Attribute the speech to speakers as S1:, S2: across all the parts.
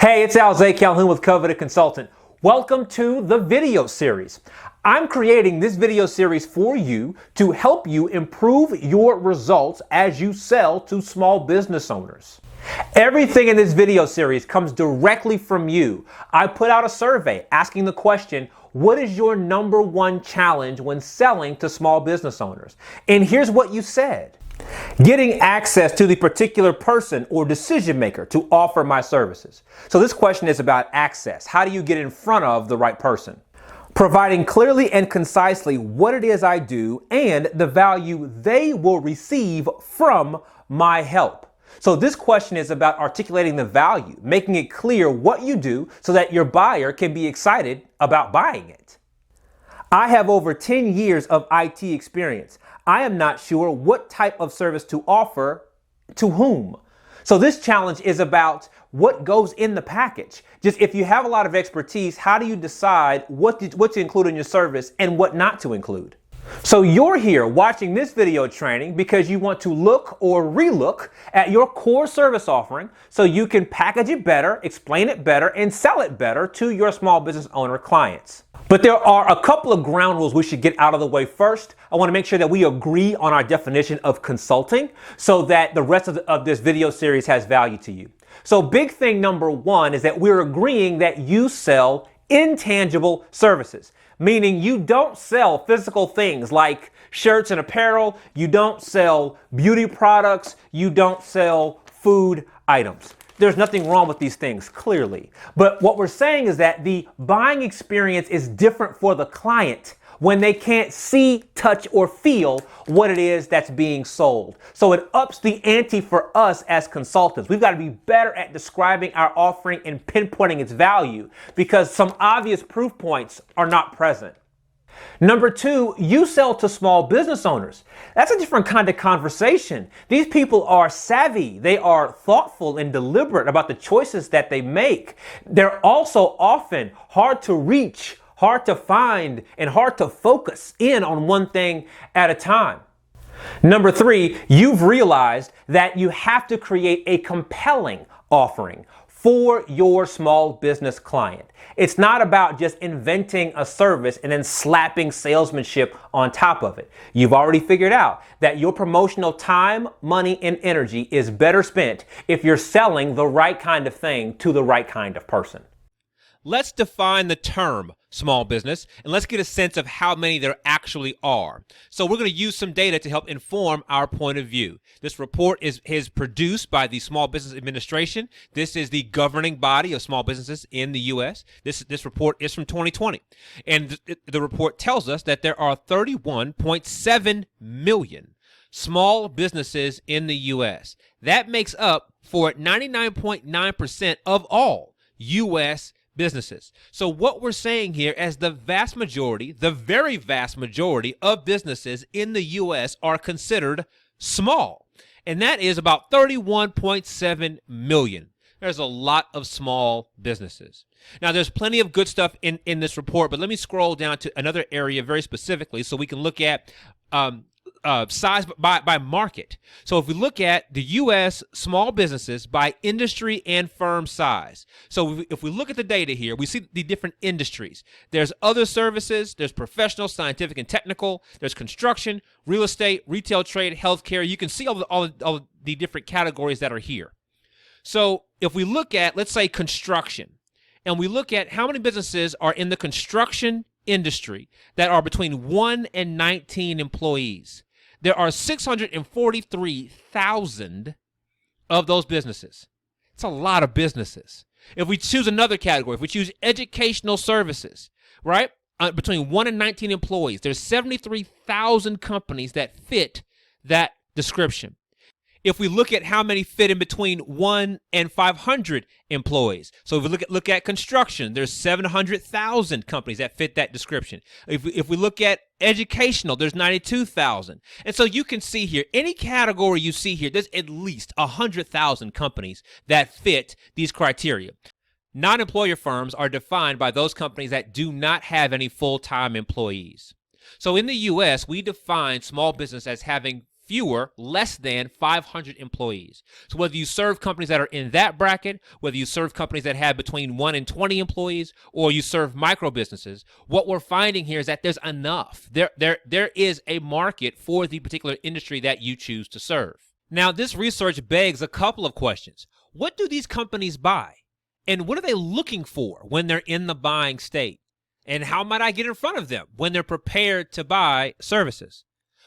S1: Hey, it's Alzay Calhoun with Coveted Consultant. Welcome to the video series. I'm creating this video series for you to help you improve your results as you sell to small business owners. Everything in this video series comes directly from you. I put out a survey asking the question, what is your number one challenge when selling to small business owners? And here's what you said. Getting access to the particular person or decision maker to offer my services. So this question is about access. How do you get in front of the right person? Providing clearly and concisely what it is I do and the value they will receive from my help. So this question is about articulating the value, making it clear what you do so that your buyer can be excited about buying it. I have over 10 years of IT experience. I am not sure what type of service to offer to whom. So this challenge is about what goes in the package. Just if you have a lot of expertise, how do you decide what to include in your service and what not to include? So you're here watching this video training because you want to look or relook at your core service offering so you can package it better, explain it better, and sell it better to your small business owner clients. But there are a couple of ground rules we should get out of the way first. I want to make sure that we agree on our definition of consulting so that the rest of this video series has value to you. So big thing number one is that we're agreeing that you sell intangible services, meaning you don't sell physical things like shirts and apparel, you don't sell beauty products, you don't sell food items. There's nothing wrong with these things, clearly. But what we're saying is that the buying experience is different for the client when they can't see, touch, or feel what it is that's being sold. So it ups the ante for us as consultants. We've got to be better at describing our offering and pinpointing its value because some obvious proof points are not present. Number two, you sell to small business owners. That's a different kind of conversation. These people are savvy. They are thoughtful and deliberate about the choices that they make. They're also often hard to reach, hard to find, and hard to focus in on one thing at a time. Number three, you've realized that you have to create a compelling offering for your small business client. It's not about just inventing a service and then slapping salesmanship on top of it. You've already figured out that your promotional time, money, and energy is better spent if you're selling the right kind of thing to the right kind of person. Let's define the term small business and let's get a sense of how many there actually are. So we're going to use some data to help inform our point of view. This report is produced by the Small Business Administration. This is the governing body of small businesses in the U.S. This report is from 2020. And the report tells us that there are 31.7 million small businesses in the U.S. That makes up for 99.9% of all U.S. businesses. So what we're saying here is the vast majority, the very vast majority of businesses in the U.S. are considered small. And that is about 31.7 million. There's a lot of small businesses. Now, there's plenty of good stuff in this report, but let me scroll down to another area very specifically so we can look at size by market. So if we look at the U.S. small businesses by industry and firm size. So if we look at the data here, we see the different industries. There's other services, there's professional, scientific, and technical, there's construction, real estate, retail trade, healthcare. You can see all the different categories that are here. So if we look at, let's say, construction, and we look at how many businesses are in the construction industry that are between 1 and 19 employees, there are 643,000 of those businesses. It's a lot of businesses. If we choose another category, if we choose educational services, right, between 1 and 19 employees, there's 73,000 companies that fit that description. If we look at how many fit in between 1 and 500 employees, so if we look at construction, there's 700,000 companies that fit that description. If we look at educational, there's 92,000. And so you can see here, any category you see here, there's at least 100,000 companies that fit these criteria. Non-employer firms are defined by those companies that do not have any full-time employees. So in the U.S., we define small business as having fewer, less than 500 employees. So whether you serve companies that are in that bracket, whether you serve companies that have between 1 and 20 employees, or you serve micro businesses, what we're finding here is that there's enough. There is a market for the particular industry that you choose to serve. Now, this research begs a couple of questions. What do these companies buy? And what are they looking for when they're in the buying state? And how might I get in front of them when they're prepared to buy services?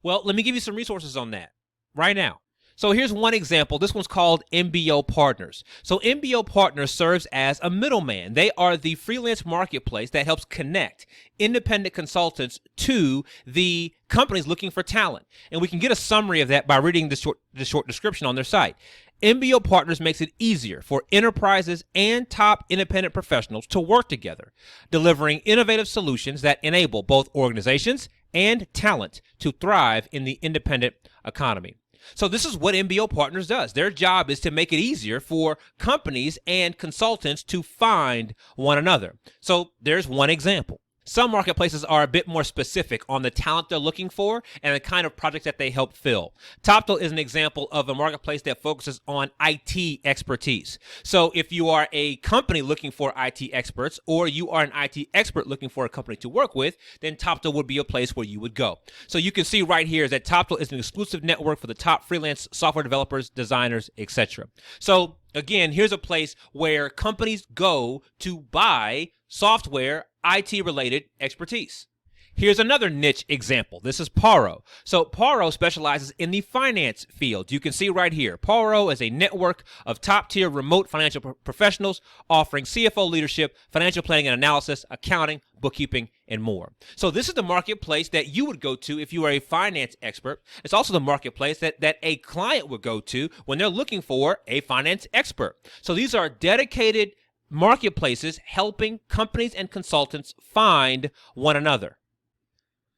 S1: Well, let me give you some resources on that right now. So here's one example. This one's called MBO Partners. So MBO Partners serves as a middleman. They are the freelance marketplace that helps connect independent consultants to the companies looking for talent. And we can get a summary of that by reading the short description on their site. MBO Partners makes it easier for enterprises and top independent professionals to work together, delivering innovative solutions that enable both organizations and talent to thrive in the independent economy. So this is what MBO Partners does. Their job is to make it easier for companies and consultants to find one another. So there's one example. Some marketplaces are a bit more specific on the talent they're looking for and the kind of projects that they help fill. Toptal is an example of a marketplace that focuses on IT expertise. So if you are a company looking for IT experts, or you are an IT expert looking for a company to work with, then Toptal would be a place where you would go. So you can see right here is that Toptal is an exclusive network for the top freelance software developers, designers, etc. So again, here's a place where companies go to buy software, IT-related expertise. Here's another niche example. This is Paro. So Paro specializes in the finance field. You can see right here, Paro is a network of top-tier remote financial professionals offering CFO leadership, financial planning and analysis, accounting, bookkeeping, and more. So this is the marketplace that you would go to if you are a finance expert. It's also the marketplace that a client would go to when they're looking for a finance expert. So these are dedicated marketplaces helping companies and consultants find one another.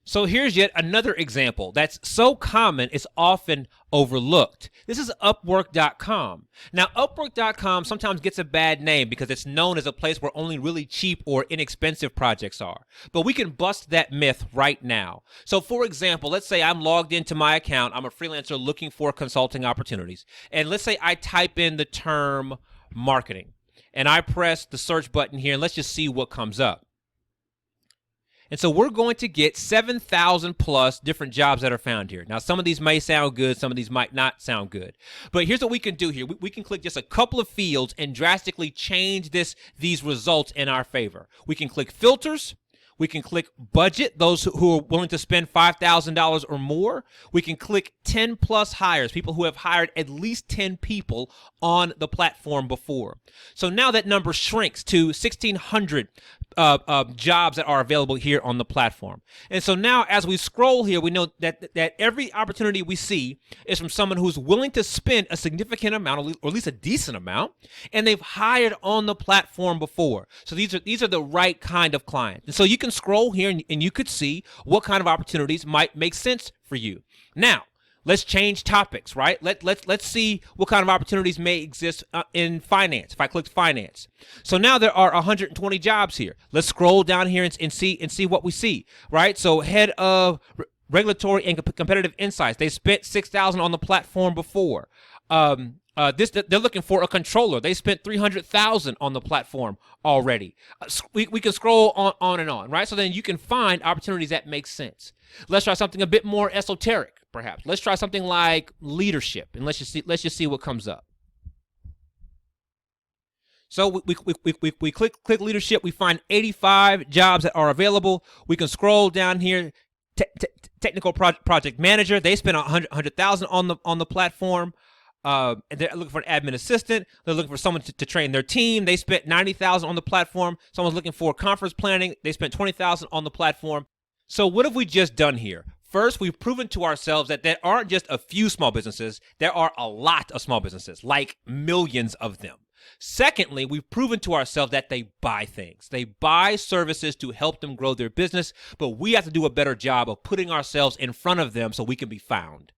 S1: So here's yet another example that's so common it's often overlooked. This is Upwork.com. Now, Upwork.com sometimes gets a bad name because it's known as a place where only really cheap or inexpensive projects are. But we can bust that myth right now. So for example, let's say I'm logged into my account. I'm a freelancer looking for consulting opportunities. And let's say I type in the term marketing. And I press the search button here, and let's just see what comes up. And so we're going to get 7,000 plus different jobs that are found here. Now, some of these may sound good, some of these might not sound good. But here's what we can do here. We can click just a couple of fields and drastically change these results in our favor. We can click filters. We can click budget, those who are willing to spend $5,000 or more. We can click 10 plus hires, people who have hired at least 10 people on the platform before. So now that number shrinks to 1,600 jobs that are available here on the platform. And so now as we scroll here, we know that every opportunity we see is from someone who's willing to spend a significant amount, or at least a decent amount, and they've hired on the platform before. So these are the right kind of clients. And so you can scroll here and you could see what kind of opportunities might make sense for you. Now, let's change topics, right? Let's see what kind of opportunities may exist in finance. If I click finance. So now there are 120 jobs here. Let's scroll down here and see what we see, right? So head of regulatory and competitive insights. They spent $6,000 on the platform before. They're looking for a controller. They spent $300,000 on the platform already. We can scroll on and on, right? So then you can find opportunities that make sense. Let's try something a bit more esoteric, perhaps. Let's try something like leadership, and let's just see what comes up. So we click leadership. We find 85 jobs that are available. We can scroll down here. Technical project manager. They spent $100,000 on the platform. And they're looking for an admin assistant. They're looking for someone to train their team. They spent $90,000 on the platform. Someone's looking for conference planning. They spent $20,000 on the platform. So what have we just done here? First, we've proven to ourselves that there aren't just a few small businesses. There are a lot of small businesses, like millions of them. Secondly, we've proven to ourselves that they buy things. They buy services to help them grow their business, but we have to do a better job of putting ourselves in front of them so we can be found.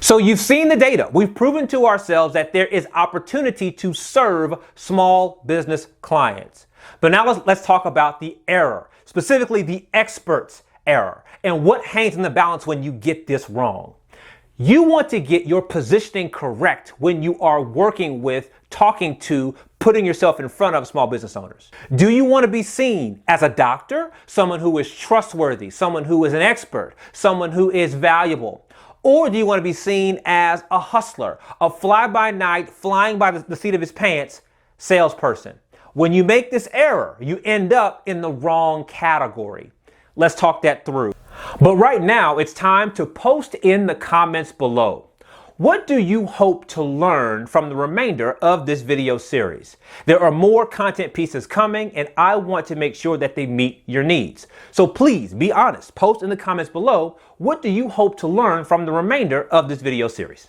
S1: So you've seen the data. We've proven to ourselves that there is opportunity to serve small business clients. But now let's talk about the error, specifically the expert's error, and what hangs in the balance when you get this wrong. You want to get your positioning correct when you are working with, talking to, putting yourself in front of small business owners. Do you want to be seen as a doctor, someone who is trustworthy, someone who is an expert, someone who is valuable? Or do you want to be seen as a hustler, a fly-by-night, flying by the seat of his pants salesperson? When you make this error, you end up in the wrong category. Let's talk that through. But right now, it's time to post in the comments below. What do you hope to learn from the remainder of this video series? There are more content pieces coming, and I want to make sure that they meet your needs. So please be honest. Post in the comments below, what do you hope to learn from the remainder of this video series?